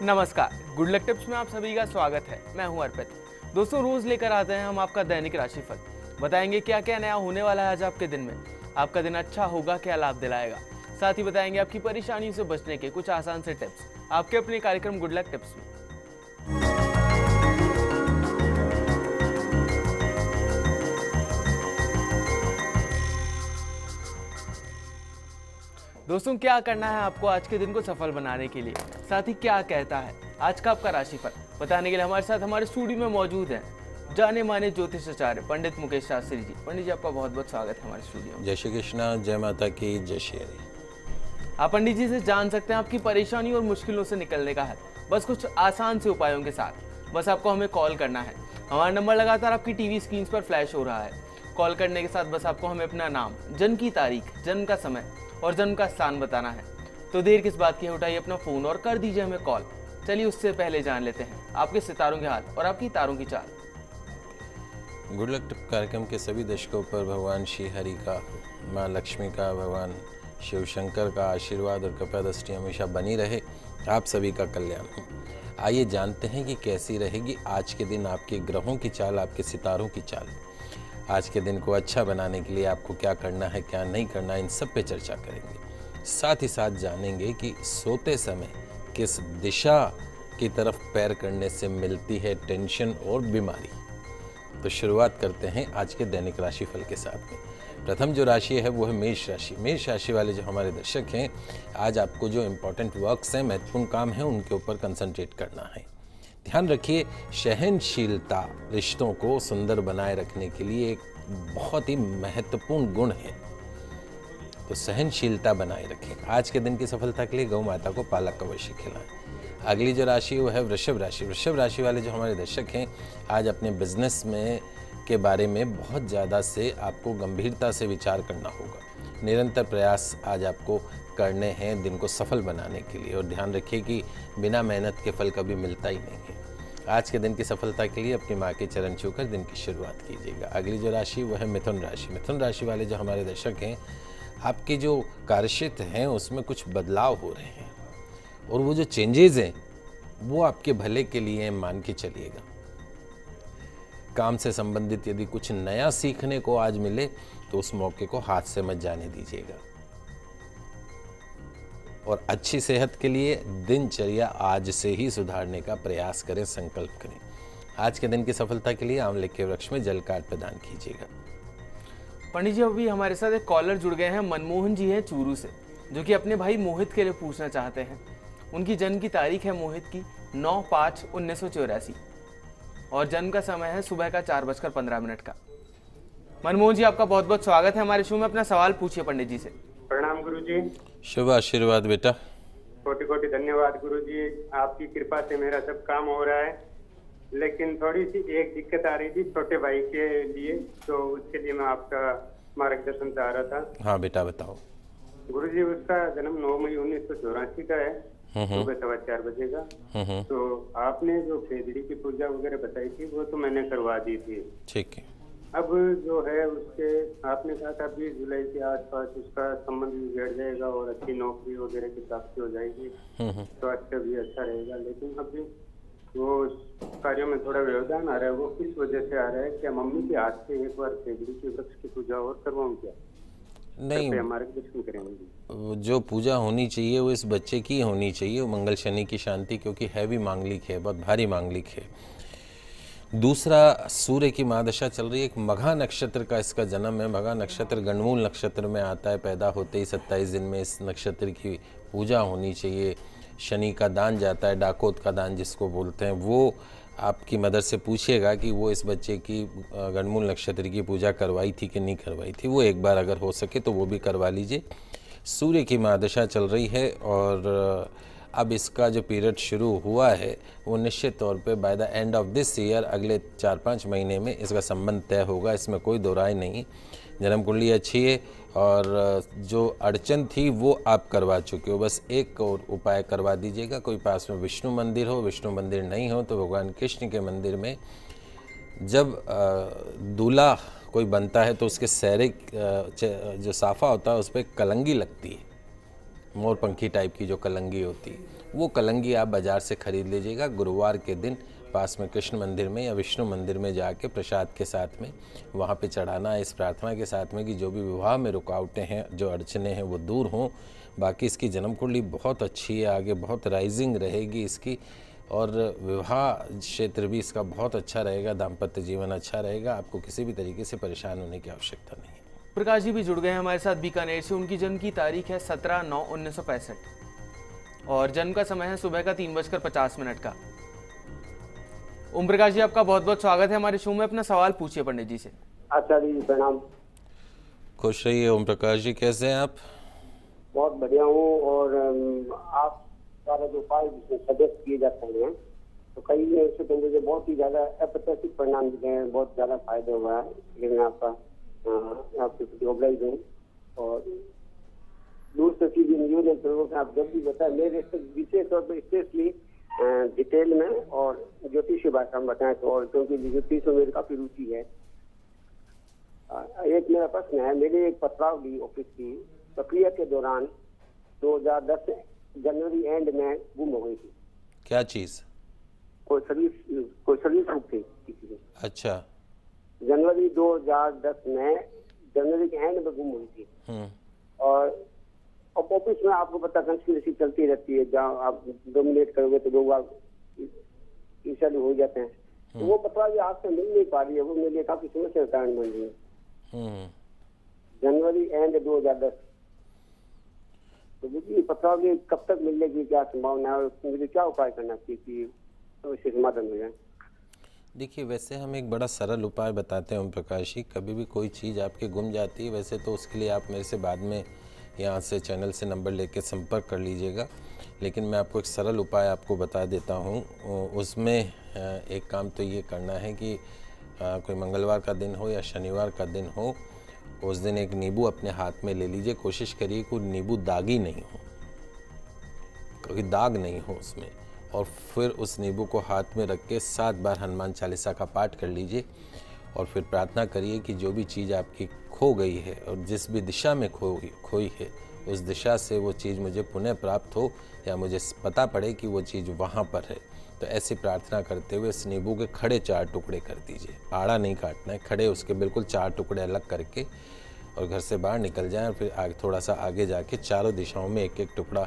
नमस्कार, good luck tips में आप सभी का स्वागत है। मैं हूं अर्पित। दोस्तों, रोज लेकर आते हैं हम आपका दैनिक राशिफल। बताएंगे क्या क्या नया होने वाला है आज आपके दिन में, आपका दिन अच्छा होगा, क्या लाभ दिलाएगा। साथ ही बताएंगे आपकी परेशानियों से बचने के कुछ आसान से टिप्स आपके अपने कार्यक्रम गुड लक टिप्स में। दोस्तों, क्या करना है आपको आज के दिन को सफल बनाने के लिए, साथ ही क्या कहता है आज का आपका राशिफल बताने के लिए हमारे साथ हमारे स्टूडियो में मौजूद हैं जाने माने ज्योतिषाचार्य पंडित मुकेश शास्त्री जी। पंडित जी, आपका बहुत बहुत स्वागत है हमारे स्टूडियो में। जय श्री कृष्णा, जय माता की, जय श्री हरि। आप पंडित जी से जान सकते हैं आपकी परेशानी और मुश्किलों से निकलने का है, बस कुछ आसान से उपायों के साथ। बस आपको हमें कॉल करना है। हमारा नंबर लगातार आपकी टीवी स्क्रीन पर फ्लैश हो रहा है। कॉल करने के साथ बस आपको हमें अपना नाम, जन्म की तारीख, जन्म का समय और जन्म का स्थान बताना है। तो देर किस बात की है, उठाइए अपना फोन और कर दीजिए हमें कॉल। चलिए उससे पहले जान लेते हैं आपके सितारों के हाल और आपकी तारों की चाल। गुड लक टिप कार्यक्रम के सभी दर्शकों पर भगवान श्री हरि का, माँ लक्ष्मी का, भगवान शिव शंकर का आशीर्वाद और कृपा दृष्टि हमेशा बनी रहे। आप सभी का कल्याण हो। आइए जानते हैं कि कैसी रहेगी आज के दिन आपके ग्रहों की चाल, आपके सितारों की चाल। आज के दिन को अच्छा बनाने के लिए आपको क्या करना है, क्या नहीं करना है, इन सब पे चर्चा करेंगे। साथ ही साथ जानेंगे कि सोते समय किस दिशा की तरफ पैर करने से मिलती है टेंशन और बीमारी। तो शुरुआत करते हैं आज के दैनिक राशिफल के साथ में। प्रथम जो राशि है वो है मेष राशि। मेष राशि वाले जो हमारे दर्शक हैं, आज आपको जो इम्पोर्टेंट वर्क्स हैं, महत्वपूर्ण काम हैं, उनके ऊपर कंसंट्रेट करना है। ध्यान रखिए, सहनशीलता रिश्तों को सुंदर बनाए रखने के लिए एक बहुत ही महत्वपूर्ण गुण है। तो सहनशीलता बनाए रखें। आज के दिन की सफलता के लिए गौ माता को पालक अवश्य खिलाएं। अगली जो राशि वो है वृषभ राशि। वृषभ राशि वाले जो हमारे दर्शक हैं, आज अपने बिजनेस में के बारे में बहुत ज़्यादा से आपको गंभीरता से विचार करना होगा। निरंतर प्रयास आज आपको करने हैं दिन को सफल बनाने के लिए। और ध्यान रखिए कि बिना मेहनत के फल कभी मिलता ही नहीं है। आज के दिन की सफलता के लिए अपनी माँ के चरण छूकर दिन की शुरुआत कीजिएगा। अगली जो राशि वो है मिथुन राशि। मिथुन राशि वाले जो हमारे दर्शक हैं, आपके जो कार्यक्षेत्र हैं उसमें कुछ बदलाव हो रहे हैं और वो जो चेंजेस हैं वो आपके भले के लिए मान के चलिएगा। काम से संबंधित यदि कुछ नया सीखने को आज मिले तो उस मौके को हाथ से मत जाने दीजिएगा। और अच्छी सेहत के लिए दिनचर्या आज से ही सुधारने का प्रयास करें, संकल्प करें। आज के दिन की सफलता के लिए आंवले के वृक्ष में जल का प्रदान कीजिएगा। पंडित जी, अभी हमारे साथ एक कॉलर जुड़ गए हैं। मनमोहन जी हैं चूरू से, जो कि अपने भाई मोहित के लिए पूछना चाहते हैं। उनकी जन्म की तारीख है मोहित की 9/5/1984 और जन्म का समय है सुबह का 4:15 का। मनमोहन जी, आपका बहुत बहुत स्वागत है हमारे शो में। अपना सवाल पूछिए पंडित जी से। प्रणाम गुरुजी। शुभ आशीर्वाद बेटा। कोटि कोटि धन्यवाद गुरुजी, आपकी कृपा से मेरा सब काम हो रहा है। लेकिन थोड़ी सी एक दिक्कत आ रही थी छोटे भाई के लिए, तो उसके लिए मैं आपका मार्गदर्शन चाह रहा था। हाँ बेटा, बताओ। गुरुजी, उसका जन्म 9 मई 1984 का है, सुबह 4:15 बजे का। तो आपने जो खेजड़ी की पूजा वगैरह बताई थी वो तो मैंने करवा दी थी। ठीक है। अब जो है उसके आपने कहा था 20 जुलाई के आसपास उसका संबंध भी बैठ जाएगा और अच्छी नौकरी वगैरह की प्राप्ति हो जाएगी, स्वास्थ्य भी अच्छा रहेगा। लेकिन अभी वो कार्यों में थोड़ा व्यवधान आ रहा है। वो किस वजह से आ रहा है? क्या मम्मी के हाथ से एक बार खेजड़ी के वृक्ष की पूजा और करवाऊं क्या? नहीं, मार्गदर्शन करेंगे। जो पूजा होनी चाहिए वो इस बच्चे की होनी चाहिए, वो मंगल शनि की शांति, क्योंकि हैवी मांगलिक है, बहुत भारी मांगलिक है। दूसरा, सूर्य की महादशा चल रही है। एक मघा नक्षत्र का इसका जन्म है। मघा नक्षत्र गणमूल नक्षत्र में आता है। पैदा होते ही 27 दिन में इस नक्षत्र की पूजा होनी चाहिए। शनि का दान जाता है, डाकोत का दान जिसको बोलते हैं। वो आपकी मदर से पूछिएगा कि वो इस बच्चे की गणमूल नक्षत्र की पूजा करवाई थी कि नहीं करवाई थी। वो एक बार अगर हो सके तो वो भी करवा लीजिए। सूर्य की महादशा चल रही है और अब इसका जो पीरियड शुरू हुआ है वो निश्चित तौर पे by the end of this year, अगले 4-5 महीने में इसका संबंध तय होगा। इसमें कोई दो राय नहीं। जन्म कुंडली अच्छी है और जो अड़चन थी वो आप करवा चुके हो। बस एक और उपाय करवा दीजिएगा। कोई पास में विष्णु मंदिर हो, विष्णु मंदिर नहीं हो तो भगवान कृष्ण के मंदिर में जब दूल्हा कोई बनता है तो उसके सहरे जो साफा होता है उस पर कलंगी लगती है, मोर पंखी टाइप की जो कलंगी होती है, वो कलंगी आप बाज़ार से ख़रीद लीजिएगा। गुरुवार के दिन पास में कृष्ण मंदिर में या विष्णु मंदिर में जाके प्रसाद के साथ में वहाँ पे चढ़ाना है, इस प्रार्थना के साथ में कि जो भी विवाह में रुकावटें हैं, जो अड़चने हैं, वो दूर हों। बाकी इसकी जन्म कुंडली बहुत अच्छी है, आगे बहुत राइजिंग रहेगी इसकी, और विवाह क्षेत्र भी इसका बहुत अच्छा रहेगा, दाम्पत्य जीवन अच्छा रहेगा। आपको किसी भी तरीके से परेशान होने की आवश्यकता नहीं है। प्रकाश जी भी जुड़ गए हैं हमारे साथ बीकानेर से। उनकी जन्म की तारीख है 17/9/1965 और जन्म का समय है सुबह का 3:50 का। ओम प्रकाश जी, आपका बहुत बहुत स्वागत है हमारे शो में। अपना सवाल पूछिए पंडित जी से। आचार्य जी प्रणाम। खुश रहिए ओम प्रकाश जी, कैसे हैं आप? बहुत बढ़िया हूँ। और आप सारे जो उपाय सजेस्ट किए जाते हैं तो कई ऐसे तो मुझे बहुत ही ज्यादा अप्रत्याशित परिणाम दिखे हैं, बहुत ज्यादा फायदा हुआ है। लेकिन आपका आपके प्रति ऑब्लाइज हूँ और दूर से चीजें नियोजन करोगे आप जब भी बताएं, मेरे विशेष तौर पर स्पेशली डिटेल में और ज्योतिषीय भाषा में बताएं तो, और क्योंकि ज्योतिष में मेरी काफी रुचि है। एक मेरा प्रश्न है, मेरी एक पत्रावली ऑफिस की प्रक्रिया के दौरान 2010 जनवरी एंड में गुम हो गई थी। क्या चीज़? कोई सर्विस बुक थी किसी की। अच्छा। जनवरी 2010 में जनवरी के एंड में गुम हुई थी। और ऑफिस में आपको पता कंस्पिरेसी चलती रहती है, जहाँ आप डोमिनेट करोगे तो लोग ईर्ष्यालु हो जाते हैं। तो वो पत्रावली आज से मिल नहीं पा रही है, वो मेरे लिए काफी समस्या का कारण बन रही है। जनवरी एंड 2010 तो मुझे पत्रावली कब तक मिलेगी, क्या संभावना है और मुझे क्या उपाय करना चाहिए कि समस्या समाधान हो जाए? देखिए, वैसे हम एक बड़ा सरल उपाय बताते हैं ओम प्रकाश जी। कभी भी कोई चीज़ आपके गुम जाती है, वैसे तो उसके लिए आप मेरे से बाद में यहाँ से चैनल से नंबर लेके संपर्क कर लीजिएगा, लेकिन मैं आपको एक सरल उपाय आपको बता देता हूँ। उसमें एक काम तो ये करना है कि कोई मंगलवार का दिन हो या शनिवार का दिन हो, उस दिन एक नींबू अपने हाथ में ले लीजिए। कोशिश करिए कोई नींबू दागी नहीं हो, कोई दाग नहीं हो उसमें, और फिर उस नींबू को हाथ में रख के 7 बार हनुमान चालीसा का पाठ कर लीजिए और फिर प्रार्थना करिए कि जो भी चीज़ आपकी खो गई है और जिस भी दिशा में खोई है, उस दिशा से वो चीज़ मुझे पुनः प्राप्त हो या मुझे पता पड़े कि वो चीज़ वहाँ पर है। तो ऐसी प्रार्थना करते हुए इस नींबू के खड़े 4 टुकड़े कर दीजिए। आड़ा नहीं काटना है, खड़े उसके बिल्कुल 4 टुकड़े अलग करके और घर से बाहर निकल जाएं। और फिर आगे थोड़ा सा आगे जाके चारों दिशाओं में एक एक टुकड़ा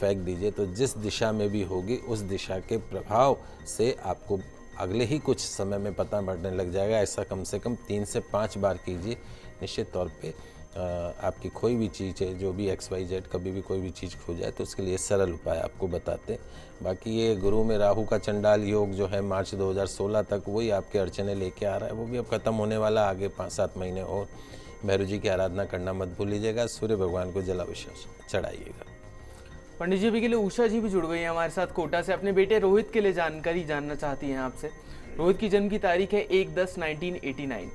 फेंक दीजिए। तो जिस दिशा में भी होगी उस दिशा के प्रभाव से आपको अगले ही कुछ समय में पता पड़ने लग जाएगा। ऐसा कम से कम 3 से 5 बार कीजिए। निश्चित तौर पे आपकी खोई हुई चीज़ है, जो भी XYZ कभी भी कोई भी चीज़ खो जाए तो उसके लिए सरल उपाय आपको बताते हैं। बाकी ये गुरु में राहु का चंडाल योग जो है मार्च 2016 तक वही आपके अड़चने लेके आ रहा है, वो भी अब ख़त्म होने वाला। आगे 5-7 महीने और भैरव जी की आराधना करना मत भूलिएगा। सूर्य भगवान को जलाभिषेक चढ़ाइएगा। पंडित जी भी के लिए उषा जी भी जुड़ गई हैं हमारे साथ कोटा से। अपने बेटे रोहित के लिए जानकारी जानना चाहती हैं आपसे। रोहित की जन्म की तारीख है 1/10/1989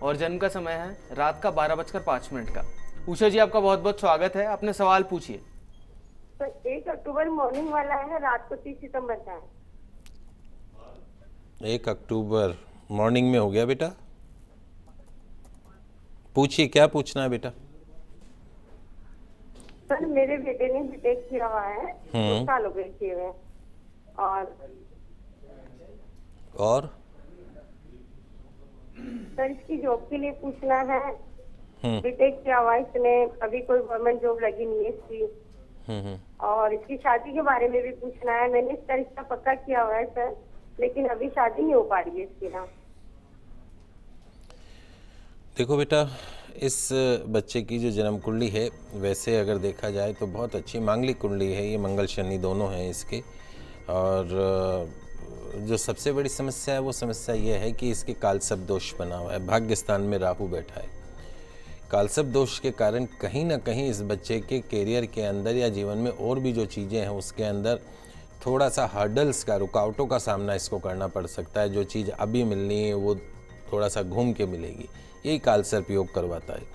और जन्म का समय है रात का 12:05 का। उषा जी, आपका बहुत बहुत स्वागत है। अपने सवाल पूछिए। तो 1 अक्टूबर मॉर्निंग वाला है, रात को 30 सितंबर का है। 1 अक्टूबर मॉर्निंग में हो गया बेटा? पूछिए, क्या पूछना है बेटा? सर, मेरे बेटे ने बीटेक किया हुआ है, 2 साल हो गए किए हुए। और सर, इसकी जॉब के लिए पूछना है। बीटेक किया हुआ है इसने, अभी कोई गवर्नमेंट जॉब लगी नहीं है इसकी। और इसकी शादी के बारे में भी पूछना है। मैंने इसका रिश्ता पक्का किया हुआ है सर, लेकिन अभी शादी नहीं हो पा रही है इसकी ना। देखो बेटा, इस बच्चे की जो जन्म कुंडली है, वैसे अगर देखा जाए तो बहुत अच्छी मांगलिक कुंडली है। ये मंगल शनि दोनों हैं इसके। और जो सबसे बड़ी समस्या है वो समस्या ये है कि इसके कालसर्प दोष बना हुआ है, भाग्य स्थान में राहु बैठा है। कालसर्प दोष के कारण कहीं ना कहीं इस बच्चे के कैरियर के अंदर या जीवन में और भी जो चीज़ें हैं उसके अंदर थोड़ा सा हर्डल्स का, रुकावटों का सामना इसको करना पड़ सकता है। जो चीज़ अभी मिलनी है वो थोड़ा सा घूम के मिलेगी, यही कालसर्प योग करवाता है।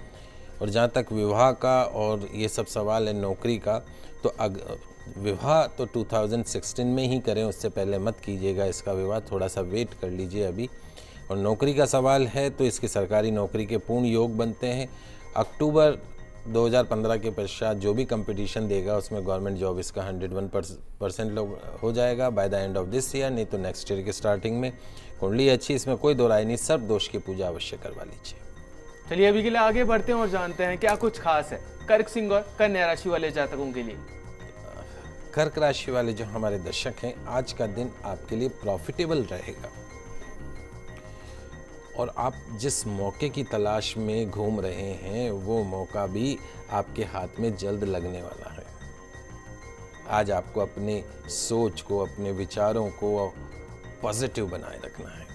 और जहाँ तक विवाह का और ये सब सवाल है नौकरी का, तो विवाह तो 2016 में ही करें, उससे पहले मत कीजिएगा इसका विवाह, थोड़ा सा वेट कर लीजिए अभी। और नौकरी का सवाल है तो इसकी सरकारी नौकरी के पूर्ण योग बनते हैं। अक्टूबर 2015 के पश्चात जो भी कंपटीशन देगा उसमें गवर्नमेंट जॉब इसका 101% लोग हो जाएगा by the end of this year, नहीं तो नेक्स्ट ईयर की स्टार्टिंग में। कुंडली अच्छी, इसमें कोई दो राय नहीं, सर्प दोष की पूजा अवश्य करवा लीजिए। चलिए अभी के लिए आगे बढ़ते हैं और जानते हैं क्या कुछ खास है कर्क सिंह और कन्या राशि वाले जातकों के लिए। कर्क राशि वाले जो हमारे दर्शक हैं, आज का दिन आपके लिए प्रॉफिटेबल रहेगा और आप जिस मौके की तलाश में घूम रहे हैं वो मौका भी आपके हाथ में जल्द लगने वाला है। आज आपको अपने सोच को, अपने विचारों को पॉजिटिव बनाए रखना है।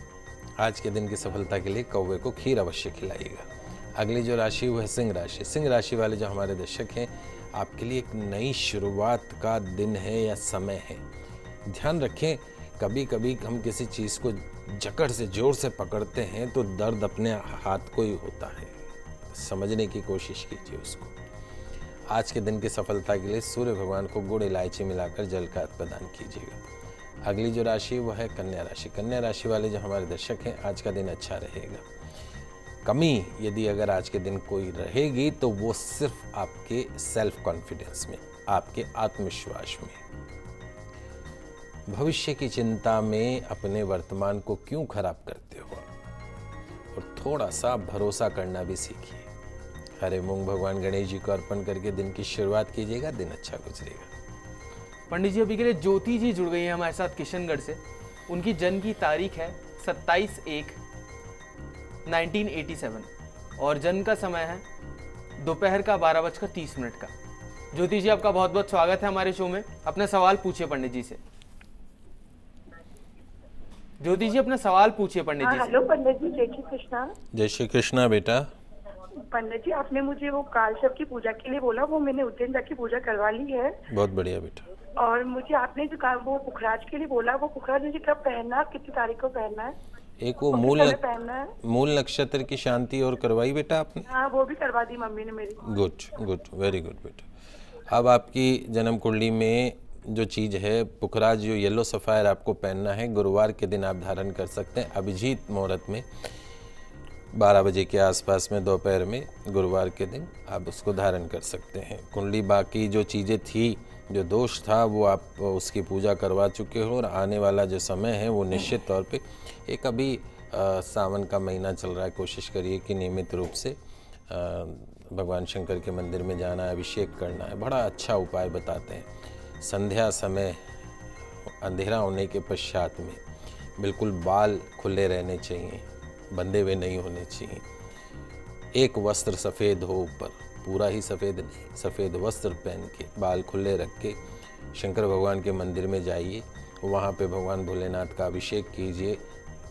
आज के दिन की सफलता के लिए कौवे को खीर अवश्य खिलाइएगा। अगली जो राशि वो है सिंह राशि। सिंह राशि वाले जो हमारे दर्शक हैं, आपके लिए एक नई शुरुआत का दिन है या समय है। ध्यान रखें, कभी कभी हम किसी चीज़ को जकड़ से जोर से पकड़ते हैं तो दर्द अपने हाथ को ही होता है। समझने की कोशिश कीजिए उसको। आज के दिन की सफलता के लिए सूर्य भगवान को गुड़ इलायची मिलाकर जल का प्रदान कीजिएगा। अगली जो राशि वो है कन्या राशि। कन्या राशि वाले जो हमारे दर्शक हैं, आज का दिन अच्छा रहेगा। कमी यदि अगर आज के दिन कोई रहेगी तो वो सिर्फ आपके सेल्फ कॉन्फिडेंस में, आपके आत्मविश्वास में। भविष्य की चिंता में अपने वर्तमान को क्यों खराब करते हो, और थोड़ा सा भरोसा करना भी सीखिए। हरे मूंग भगवान गणेश जी को अर्पण करके दिन की शुरुआत कीजिएगा, दिन अच्छा गुजरेगा। पंडित जी अभी के लिए ज्योति जी जुड़ गई है हमारे साथ किशनगढ़ से। उनकी जन्म की तारीख है 27/1/1987 और जन्म का समय है दोपहर का 12:30 का। ज्योति जी आपका बहुत बहुत स्वागत है हमारे शो में। अपना सवाल पूछिए पंडित जी से। ज्योति जी अपना सवाल पूछिए पंडित जी से। हेलो पंडित जी, जय श्री कृष्णा। जय श्री कृष्णा बेटा। पंडित जी, आपने मुझे वो कालसर्प की पूजा के लिए बोला, वो मैंने उज्जैन जाके पूजा करवा ली है। बहुत बढ़िया बेटा। और मुझे आपने जो कहा वो पुखराज के लिए बोला, वो पुखराज मुझे कब पहनना है, कितनी तारीख को पहनना है? एक वो मूल नक्षत्र की शांति और करवाई बेटा आपने? हाँ, वो भी करवा दी मम्मी ने मेरी। गुड गुड, वेरी गुड बेटा। अब आपकी जन्म कुंडली में जो चीज़ है पुखराज, जो येलो सफ़ायर आपको पहनना है, गुरुवार के दिन आप धारण कर सकते हैं। अभिजीत मुहूर्त में 12 बजे के आसपास में दोपहर में गुरुवार के दिन आप उसको धारण कर सकते हैं। कुंडली बाकी जो चीज़ें थी, जो दोष था, वो आप उसकी पूजा करवा चुके हो और आने वाला जो समय है वो निश्चित तौर पे एक अभी सावन का महीना चल रहा है, कोशिश करिए कि नियमित रूप से भगवान शंकर के मंदिर में जाना है, अभिषेक करना है। बड़ा अच्छा उपाय बताते हैं। संध्या समय अंधेरा होने के पश्चात में बिल्कुल बाल खुले रहने चाहिए, बंधे हुए नहीं होने चाहिए। एक वस्त्र सफ़ेद हो, ऊपर पूरा ही सफ़ेद नहीं, सफ़ेद वस्त्र पहन के बाल खुले रख के शंकर भगवान के मंदिर में जाइए। वहाँ पे भगवान भोलेनाथ का अभिषेक कीजिए,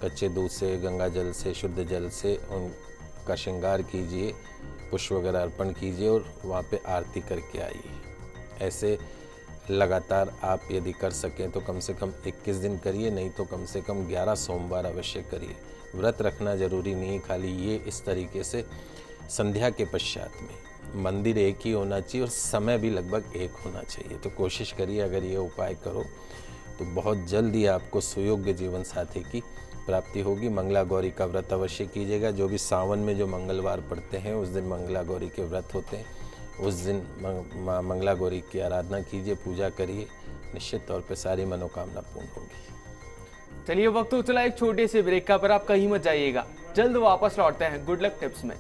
कच्चे दूध से, गंगा जल से, शुद्ध जल से उनका श्रृंगार कीजिए, पुष्प वगैरह अर्पण कीजिए और वहाँ पे आरती करके आइए। ऐसे लगातार आप यदि कर सकें तो कम से कम 21 दिन करिए, नहीं तो कम से कम 11 सोमवार अवश्य करिए। व्रत रखना जरूरी नहीं, खाली ये इस तरीके से संध्या के पश्चात में मंदिर एक ही होना चाहिए और समय भी लगभग एक होना चाहिए। तो कोशिश करिए, अगर ये उपाय करो तो बहुत जल्द ही आपको सुयोग्य जीवन साथी की प्राप्ति होगी। मंगला गौरी का व्रत अवश्य कीजिएगा। जो भी सावन में जो मंगलवार पड़ते हैं उस दिन मंगला गौरी के व्रत होते हैं, उस दिन मंगला गौरी की आराधना कीजिए, पूजा करिए, निश्चित तौर पे सारी मनोकामना पूर्ण होगी। चलिए वक्त हो चला एक छोटे से ब्रेक का, पर आप कहीं मत जाइएगा, जल्द वापस लौटते हैं गुड लक टिप्स में।